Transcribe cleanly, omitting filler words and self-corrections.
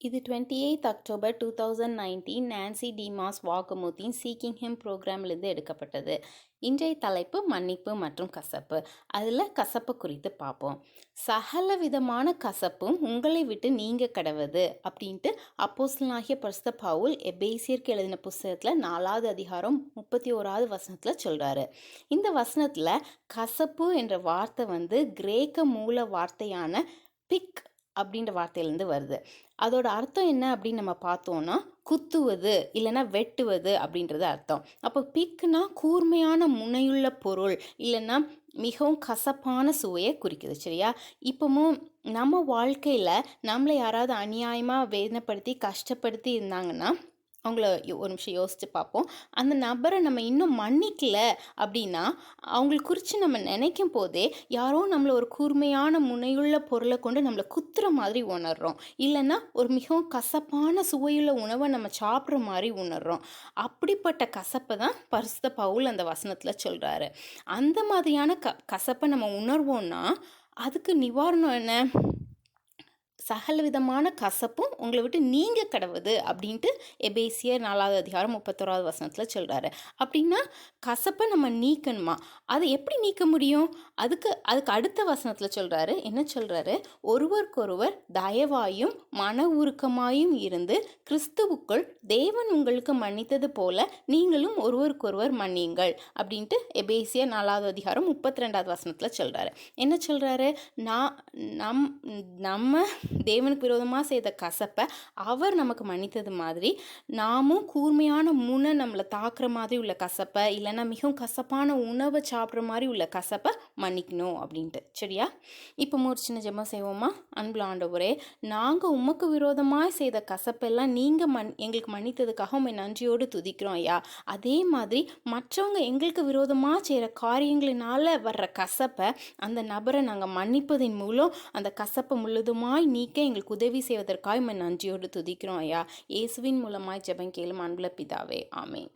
இது 28th October 2019 Nancy DeMoss வாக்கமூத்தின் seeking him ப்ரோக்ராமிலிருந்து எடுக்கப்பட்டது. இன்றைய தலைப்பு மன்னிப்பு மற்றும் கசப்பு. அதில் கசப்பு குறித்து பார்ப்போம். சகல விதமான கசப்பும் உங்களை விட்டு நீங்க கடவது அப்படின்ட்டு அப்போஸ்தலனாகிய பரிசுத்த பவுல் எபேசியருக்கு எழுதின புஸ்தகத்தில் 4வது அதிகாரம் 31வது வசனத்தில் சொல்கிறாரு. இந்த வசனத்தில் கசப்பு என்ற வார்த்தை கிரேக்க மூல வார்த்தையான பிக் அப்படின்ற வார்த்தையிலேருந்து வருது. அதோட அர்த்தம் என்ன அப்படின்னு நம்ம பார்த்தோம்னா குத்துவது இல்லைன்னா வெட்டுவது அப்படின்றது அர்த்தம். அப்போ பிக்குனா கூர்மையான முனையுள்ள பொருள் இல்லைன்னா மிகவும் கசப்பான சுவையை குறிக்குது. சரியா? இப்போவும் நம்ம வாழ்க்கையில் நம்மளை யாராவது அநியாயமாக வேதனைப்படுத்தி கஷ்டப்படுத்தி இருந்தாங்கன்னா அவங்கள ஒரு நிமிஷம் யோசித்து பார்ப்போம். அந்த நபரை நம்ம இன்னும் மன்னிக்கல அப்படின்னா அவங்கள குறித்து நம்ம நினைக்கும் போதே யாரோ நம்மளை ஒரு கூர்மையான முனையுள்ள பொருளை கொண்டு நம்மளை குத்துற மாதிரி உணர்றோம். இல்லைன்னா ஒரு மிகவும் கசப்பான சுவையுள்ள உணவை நம்ம சாப்பிட்ற மாதிரி உணர்றோம். அப்படிப்பட்ட கசப்பை தான் பரிசுத்த பவுல் அந்த வசனத்தில் சொல்கிறாரு. அந்த மாதிரியான கசப்பை நம்ம உணர்வோம்னா அதுக்கு நிவாரணம் என்ன? சகல விதமான கசப்பும் உங்களை விட்டு நீங்க கடவுது அப்படின்ட்டு எபேசியர் 4வது அதிகாரம் 31வது வசனத்தில் சொல்கிறாரு. அப்படின்னா கசப்பை நம்ம நீக்கணுமா? அதை எப்படி நீக்க முடியும்? அதுக்கு அடுத்த வசனத்தில் சொல்கிறாரு. என்ன சொல்கிறாரு? ஒருவருக்கொருவர் தயவாயும் மன உருக்கமாயும் இருந்து கிறிஸ்துவுக்குள் தேவன் உங்களுக்கு மன்னித்தது போல நீங்களும் ஒருவருக்கொருவர் மன்னியுங்கள் அப்படின்ட்டு எபேசியர் 4வது அதிகாரம் 32வது வசனத்தில் சொல்கிறாரு. என்ன சொல்கிறாரு? நம்ம தேவனுக்கு விரோதமாக செய்த கசப்பை அவர் நமக்கு மன்னித்தது மாதிரி நாமும் கூர்மையான முனை நம்மளை தாக்குற மாதிரி உள்ள கசப்பை இல்லைன்னா மிகவும் கசப்பான உணவை சாப்பிட்ற மாதிரி உள்ள கசப்பை மன்னிக்கணும் அப்படின்ட்டு. சரியா? இப்போ ஒரு சின்ன ஜெபம் செய்வோமா? அன்புள்ள ஆண்டவரே, நாங்கள் உமக்கு விரோதமாக செய்த கசப்பெல்லாம் நீங்கள் எங்களுக்கு மன்னித்ததுக்காக உண்மை நன்றியோடு துதிக்கிறோம் ஐயா. அதே மாதிரி மற்றவங்க எங்களுக்கு விரோதமாக செய்கிற காரியங்களினால வர்ற கசப்பை அந்த நபரை நாங்கள் மன்னிப்பதின் மூலம் அந்த கசப்பை முழுதுமாய் நீக்க எங்களுக்கு உதவி செய்வதற்காக நன்றியோடு துதிக்கிறோம் ஐயா. இயேசுவின் மூலமாய் ஜெபம் கேளும் அன்புள்ள பிதாவே. ஆமென்.